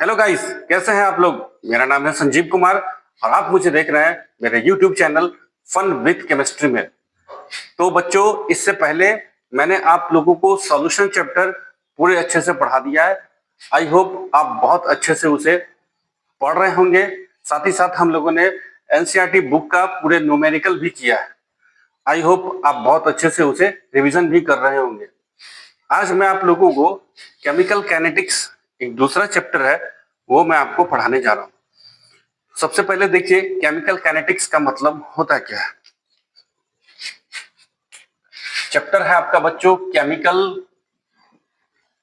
Hello guys, कैसे हैं आप लोग। मेरा नाम है संजीव कुमार और आप मुझे देख रहे हैं मेरे YouTube channel fun with chemistry में। तो बच्चों, इससे पहले मैंने आप लोगों को सॉल्यूशन चैप्टर पूरे अच्छे से पढ़ा दिया है। आई होप आप बहुत अच्छे से उसे पढ़ रहे होंगे। साथ ही साथ हम लोगों ने एनसीईआरटी बुक का पूरे न्यूमेरिकल भी किया है। आई होप आप बहुत अच्छे से उसे रिवीजन भी कर रहे होंगे। आज मैं आप लोगों को केमिकल काइनेटिक्स एक दूसरा चैप्टर है, वो मैं आपको पढ़ाने जा रहा हूँ। सबसे पहले देखिए केमिकल काइनेटिक्स का मतलब होता क्या है। चैप्टर है आपका बच्चों केमिकल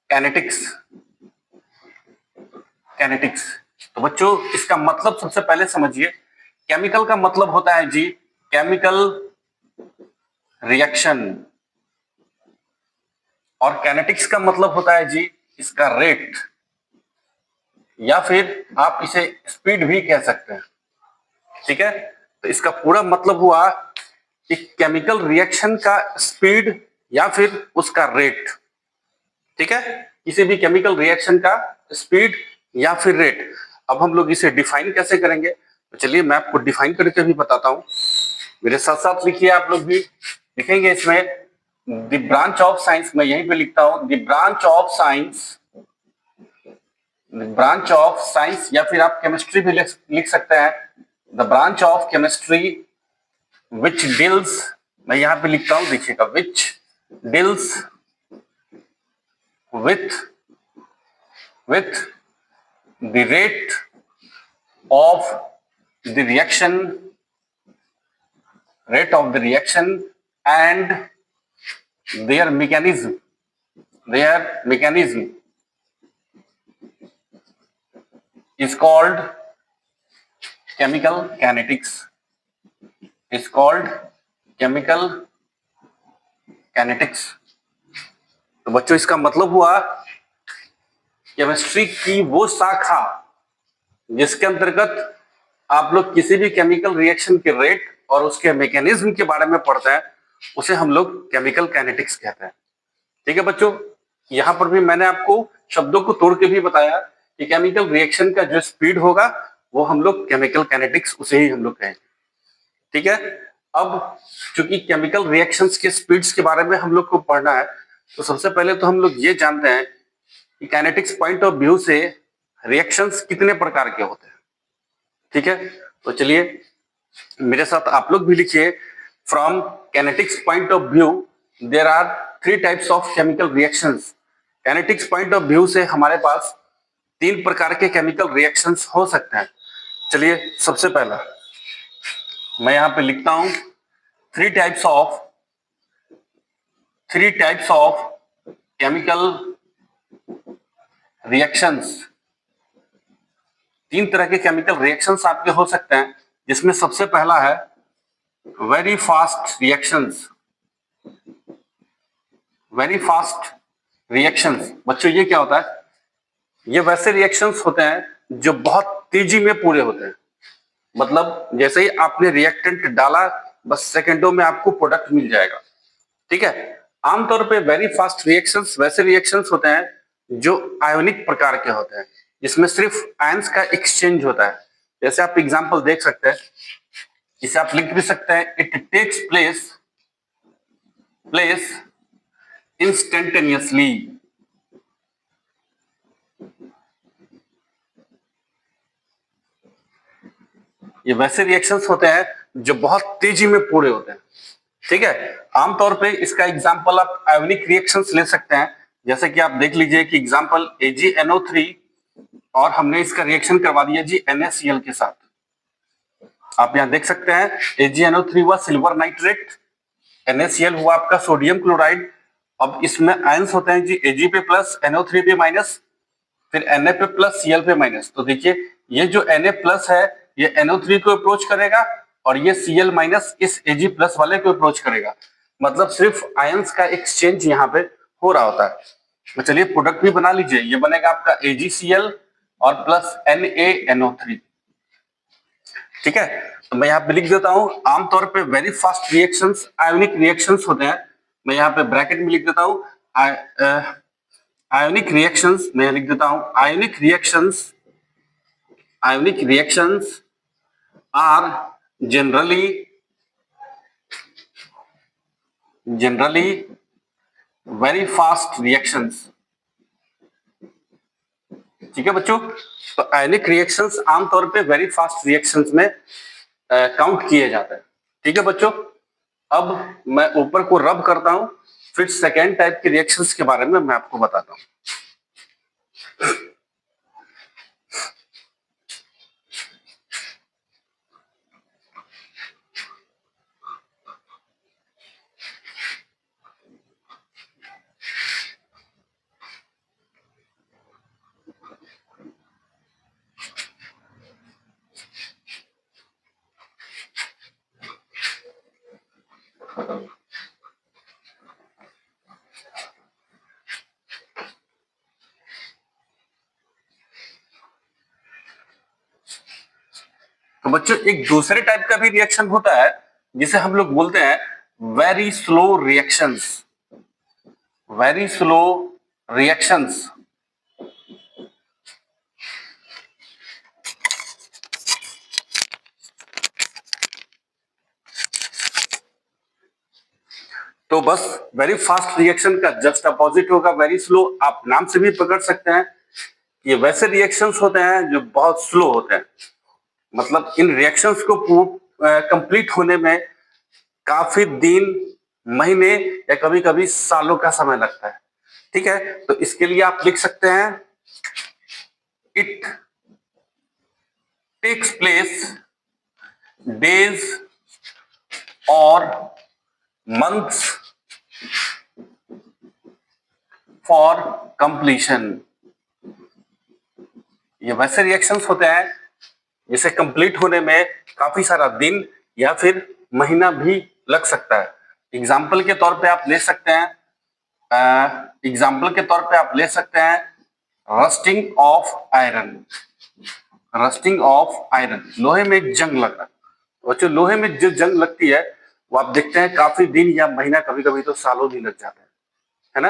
काइनेटिक्स। काइनेटिक्स तो बच्चों इसका मतलब सबसे पहले समझिए। केमिकल का मतलब होता है जी केमिकल रिएक्शन, और काइनेटिक्स का मतलब होता है जी इसका रेट, या फिर आप इसे स्पीड भी कह सकते हैं। ठीक है, तो इसका पूरा मतलब हुआ कि केमिकल रिएक्शन का स्पीड या फिर उसका रेट। ठीक है, किसी भी केमिकल रिएक्शन का स्पीड या फिर रेट। अब हम लोग इसे डिफाइन कैसे करेंगे, तो चलिए मैं आपको डिफाइन करके भी बताता हूं। मेरे साथ साथ लिखिए, आप लोग भी लिखेंगे इसमें। द ब्रांच ऑफ साइंस, मैं यहीं पे लिखता हूं the branch of science, branch of science, या फिर आप केमिस्ट्री भी लिख सकते हैं। The branch of chemistry which deals, मैं यहां पे लिखता हूं देखिएगा, which deals with the rate of the reaction and their mechanism is called chemical kinetics, is called chemical kinetics। तो बच्चों इसका मतलब हुआ केमिस्ट्री की वो शाखा जिसके अंतर्गत आप लोग किसी भी केमिकल रिएक्शन के रेट और उसके मैकेनिज्म के बारे में पढ़ते हैं, उसे हम लोग केमिकल काइनेटिक्स कहते हैं। ठीक है बच्चों, यहां पर भी मैंने आपको शब्दों को तोड़ के भी बताया कि केमिकल रिएक्शन का जो स्पीड होगा वो हम लोग केमिकल काइनेटिक्स उसे ही हम लोग कहें। ठीक है, अब चूंकि केमिकल रिएक्शंस के स्पीड्स के बारे में हम लोग को पढ़ना है, तो सबसे पहले तो हम लोग ये जानते हैं कि काइनेटिक्स पॉइंट ऑफ व्यू से रिएक्शंस कितने प्रकार के होते हैं। ठीक है, तो चलिए मेरे साथ आप लोग भी लिखिए। From kinetics point of view there are 3 types of chemical reactions. Kinetics point of view से हमारे पास 3 प्रकार के केमिकल रिएक्शंस हो सकते हैं। चलिए सबसे पहला मैं यहां पे लिखता हूं 3 टाइप्स ऑफ केमिकल रिएक्शंस। 3 तरह के केमिकल रिएक्शंस आपके हो सकते हैं, जिसमें सबसे पहला है very fast reactions. Very fast reactions बच्चों ये क्या होता है, ये वैसे रिएक्शंस होते हैं जो बहुत तेजी में पूरे होते हैं। मतलब जैसे ही आपने रिएक्टेंट डाला, बस सेकंडों में आपको प्रोडक्ट मिल जाएगा। ठीक है, आमतौर पे वेरी फास्ट रिएक्शंस वैसे रिएक्शंस होते हैं जो आयोनिक प्रकार के होते हैं, जिसमें सिर्फ आयंस का एक्सचेंज होता है। जैसे आप एग्जांपल देख सकते हैं, इसे आप लिख भी सकते हैं, इट टेक्स प्लेस इंस्टेंटेनियसली। ये वैसे रिएक्शंस होते हैं जो बहुत तेजी में पूरे होते हैं। ठीक है, आमतौर पे इसका एग्जांपल आप आयोनिक रिएक्शंस ले सकते हैं। जैसे कि आप देख लीजिए कि एग्जांपल AgNO3, और हमने इसका रिएक्शन करवा दिया जी NaCl के साथ। आप यहां देख सकते हैं AgNO3 हुआ सिल्वर नाइट्रेट, NaCl हुआ आपका सोडियम क्लोराइड। अब इसमें आयंस होते हैं जी Ag पे प्लस, NO3 पे माइनस, फिर Na पे प्लस, Cl पे माइनस। तो देखिए ये जो Na प्लस है ये NO3 को अप्रोच करेगा, और ये Cl माइनस इस Ag प्लस वाले को अप्रोच करेगा। मतलब सिर्फ आयंस का एक्सचेंज यहाँ पे हो रहा होता है। तो चलिए प्रोडक्ट भी बना लीजिए, ये बनेगा आपका AgCl और प्लस NaNO3। ठीक है, तो मैं यहाँ पे लिख देता हूं, आमतौर पे very fast reactions ionic reactions होते हैं। मैं यहाँ पे ब्रैकेट में लिख देता हूं आयोनिक रिएक्शंस, मैं लिख देता हूं ionic reactions ionic reactions are generally very fast reactions। ठीक है बच्चों, तो आयनिक रिएक्शंस आमतौर पे वेरी फास्ट रिएक्शंस में काउंट किए जाते हैं। ठीक है बच्चों, अब मैं ऊपर को रब करता हूं, फिर सेकेंड टाइप के रिएक्शंस के बारे में मैं आपको बताता हूं। तो बच्चों एक दूसरे टाइप का भी रिएक्शन होता है जिसे हम लोग बोलते हैं very slow reactions. Very slow reactions तो बस वेरी फास्ट रिएक्शन का जस्ट अपोजिट होगा वेरी स्लो। आप नाम से भी पकड़ सकते हैं, ये वैसे रिएक्शंस होते हैं जो बहुत स्लो होते हैं। मतलब इन रिएक्शंस को कंप्लीट होने में काफी दिन, महीने या कभी कभी सालों का समय लगता है। ठीक है, तो इसके लिए आप लिख सकते हैं इट टेक्स प्लेस डेज और मंथ्स फॉर कंप्लीशन। ये वैसे रिएक्शंस होते हैं जिसे कंप्लीट होने में काफी सारा दिन या फिर महीना भी लग सकता है। एग्जाम्पल के तौर पे आप ले सकते हैं rusting of iron. Rusting of iron, लोहे में एक जंग लग रहा है। बच्चों लोहे में जो जंग लगती है वो आप देखते हैं काफी दिन या महीना, कभी कभी तो सालों भी लग जाते हैं, है ना।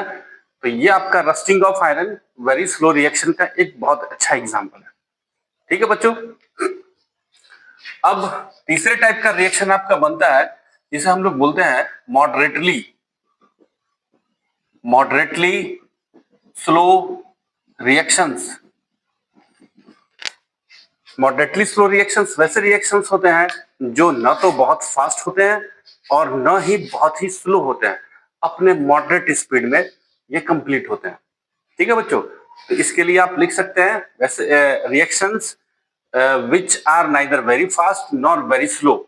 तो ये आपका rusting of iron very slow reaction का एक बहुत अच्छा एग्जाम्पल है। ठीक है बच्चों, अब तीसरे टाइप का रिएक्शन आपका बनता है जिसे हम लोग बोलते हैं moderately slow reactions. Moderately slow reactions वैसे रिएक्शंस होते हैं जो न तो बहुत फास्ट होते हैं और न ही बहुत ही स्लो होते हैं, अपने मॉडरेट स्पीड में ये कंप्लीट होते हैं। ठीक है बच्चों, तो इसके लिए आप लिख सकते हैं वैसे reactions which are neither very fast nor very slow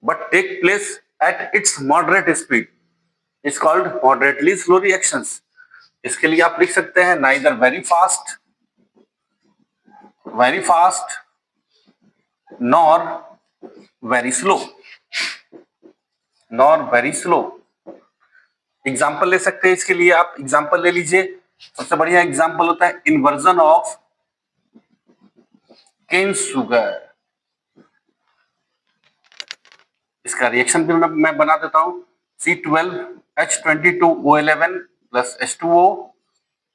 but take place at its moderate speed is called moderately slow reactions। इसके लिए आप लिख सकते हैं neither very fast nor very slow। Example ले सकते हैं इसके लिए, आप एग्जाम्पल ले लीजिए। सबसे बढ़िया एग्जाम्पल होता है इन्वर्जन ऑफ केन शुगर। इसका रिएक्शन भी मैं बना देता हूं। C12H22O11 प्लस H2O,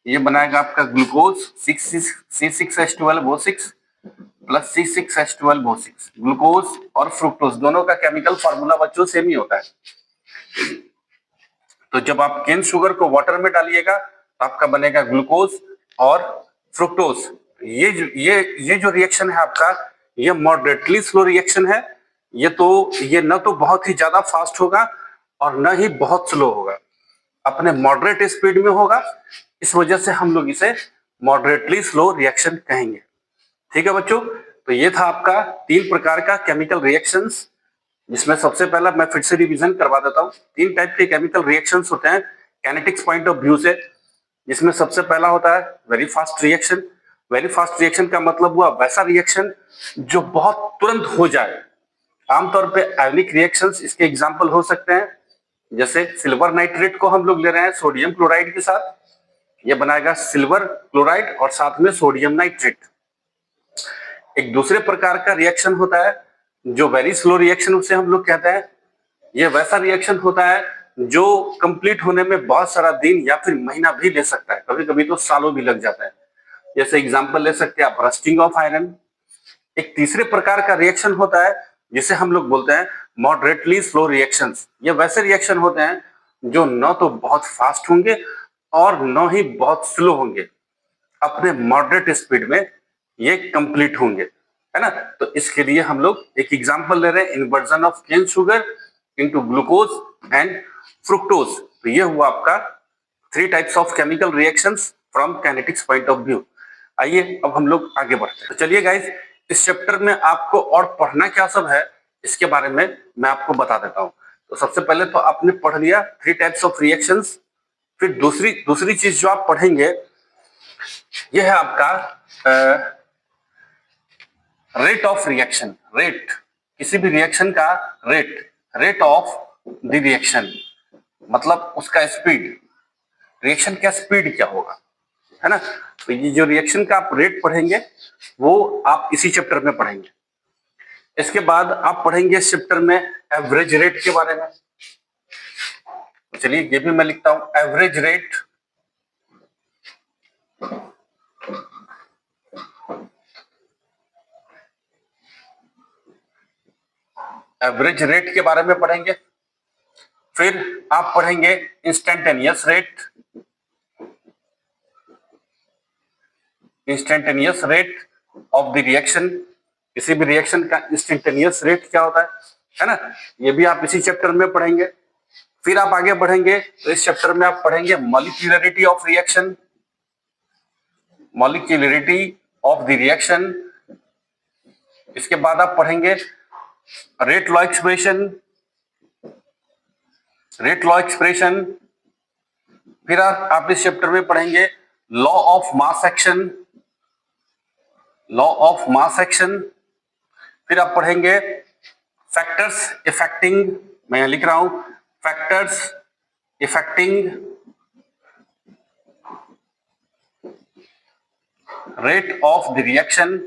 ये बनाएगा आपका glucose C6H12O6 plus C6H12O6। Glucose और फ्रुक्टोज दोनों का केमिकल फॉर्मूला बच्चों सेम ही होता है। तो जब आप केन शुगर को वाटर में डालिएगा तो आपका बनेगा ग्लूकोज और फ्रुक्टोज। ये जो रिएक्शन है आपका, ये मॉडरेटली स्लो रिएक्शन है। ये न तो बहुत ही ज्यादा फास्ट होगा और न ही बहुत स्लो होगा, अपने मॉडरेट स्पीड में होगा। इस वजह से हम लोग इसे मॉडरेटली स्लो रिएक्शन कहेंगे। ठीक है बच्चों, तो ये था आपका 3 प्रकार का केमिकल रिएक्शंस, जिसमें सबसे पहला मैं फिर से रिवीजन करवा देता हूँ। 3 टाइप के केमिकल रिएक्शंस होते हैं काइनेटिक्स पॉइंट ऑफ व्यू से, जिसमें सबसे पहला होता है very fast reaction. Very fast reaction का मतलब हुआ वैसा रिएक्शन जो बहुत तुरंत हो जाए। आमतौर पे आयोनिक रिएक्शंस इसके एग्जाम्पल हो सकते हैं, जैसे सिल्वर नाइट्रेट को हम लोग ले रहे हैं सोडियम क्लोराइड के साथ, ये बनाएगा सिल्वर क्लोराइड और साथ में सोडियम नाइट्रेट। एक दूसरे प्रकार का रिएक्शन होता है जो वेरी स्लो रिएक्शन, उसे हम लोग कहते हैं। ये वैसा रिएक्शन होता है जो कंप्लीट होने में बहुत सारा दिन या फिर महीना भी ले सकता है, कभी कभी तो सालों भी लग जाता है। जैसे एग्जांपल ले सकते हैं आप रस्टिंग ऑफ आयरन, एक तीसरे प्रकार का रिएक्शन होता है जिसे हम लोग बोलते हैं मॉडरेटली स्लो रिएक्शंस। ये वैसे रिएक्शन होते हैं जो न तो बहुत फास्ट होंगे और न ही बहुत स्लो होंगे, अपने मॉडरेट स्पीड में ये कंप्लीट होंगे, है ना। तो इसके लिए हम लोग एक एग्जांपल ले रहे हैं, inversion of cane sugar into glucose and fructose. तो ये हुआ आपका 3 types of chemical reactions from kinetics point of view. आइए अब हम लोग आगे बढ़ते हैं। तो चलिए गाइस, इस चैप्टर में आपको और पढ़ना क्या सब है इसके बारे में मैं आपको बता देता हूँ। तो सबसे पहले तो आपने पढ़ लिया 3 टाइप्स ऑफ रिएक्शंस। फिर दूसरी चीज जो आप पढ़ेंगे ये है आपका रेट ऑफ रिएक्शन। रेट, किसी भी रिएक्शन का रेट ऑफ द रिएक्शन मतलब उसका स्पीड, रिएक्शन का स्पीड क्या होगा, है ना। तो ये जो रिएक्शन का आप रेट पढ़ेंगे वो आप इसी चैप्टर में पढ़ेंगे। इसके बाद आप पढ़ेंगे इस चैप्टर में एवरेज रेट के बारे में। तो चलिए ये भी मैं लिखता हूं, एवरेज रेट। एवरेज रेट के बारे में पढ़ेंगे। फिर आप पढ़ेंगे instantaneous rate. Instantaneous rate of the reaction, किसी भी रिएक्शन का इंस्टेंटेनियस रेट क्या होता है ना, ये भी आप इसी चैप्टर में पढ़ेंगे। फिर आप आगे बढ़ेंगे तो इस चैप्टर में आप पढ़ेंगे molecularity of reaction, molecularity of the reaction. इसके बाद आप पढ़ेंगे rate law expression, rate law expression. फिर आप इस चैप्टर में पढ़ेंगे law of mass action, law of mass action. फिर आप पढ़ेंगे फैक्टर्स इफेक्टिंग, मैं लिख रहा हूं factors affecting rate of the reaction.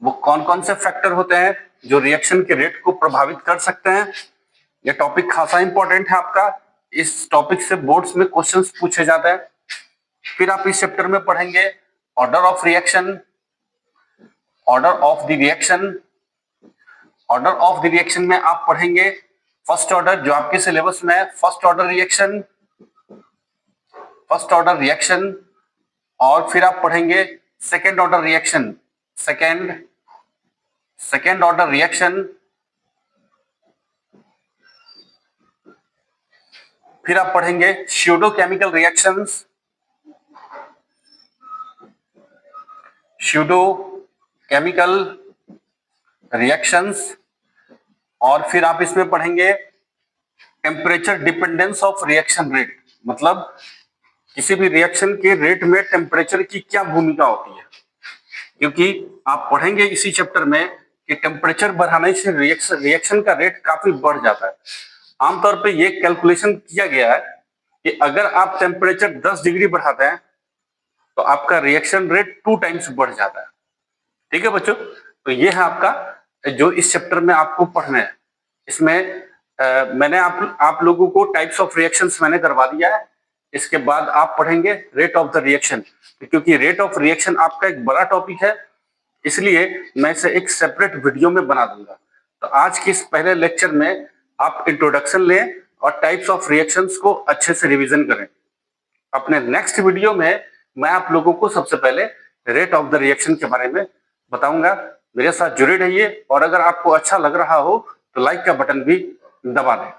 वो कौन कौन से फैक्टर होते हैं जो रिएक्शन के रेट को प्रभावित कर सकते हैं। ये टॉपिक खासा इंपॉर्टेंट है आपका, इस टॉपिक से बोर्ड्स में क्वेश्चंस पूछे जाते हैं। फिर आप इस चैप्टर में पढ़ेंगे order of reaction, order of the reaction. Order of the reaction में आप पढ़ेंगे फर्स्ट ऑर्डर, जो आपके सिलेबस में है, first order reaction, first order reaction. और फिर आप पढ़ेंगे second order reaction, second order reaction. फिर आप पढ़ेंगे pseudo chemical reactions, pseudo chemical reactions. और फिर आप इसमें पढ़ेंगे temperature dependence of reaction rate, मतलब किसी भी रिएक्शन के रेट में टेम्परेचर की क्या भूमिका होती है। क्योंकि आप पढ़ेंगे इसी चैप्टर में कि टेम्परेचर बढ़ाने से रिएक्शन का रेट काफी बढ़ जाता है। आमतौर पे ये कैलकुलेशन किया गया है कि अगर आप टेम्परेचर 10 डिग्री बढ़ाते हैं तो आपका रिएक्शन रेट 2 टाइम्स बढ़ जाता है। ठीक है बच्चों, तो ये है आपका जो इस चैप्टर में आपको पढ़ना है। इसमें मैंने आप लोगों को टाइप्स ऑफ रिएक्शंस मैंने करवा दिया है। इसके बाद आप पढ़ेंगे रेट ऑफ द रिएक्शन, क्योंकि रेट ऑफ रिएक्शन आपका एक बड़ा टॉपिक है, इसलिए मैं इसे एक सेपरेट वीडियो में बना दूंगा। तो आज के इस पहले लेक्चर में आप इंट्रोडक्शन लें और टाइप्स ऑफ रिएक्शंस को अच्छे से रिवीजन करें। अपने नेक्स्ट वीडियो में मैं आप लोगों को सबसे पहले रेट ऑफ द रिएक्शन के बारे में बताऊंगा। मेरे साथ जुड़े रहिए और अगर आपको अच्छा लग रहा हो तो लाइक का बटन भी दबा दें।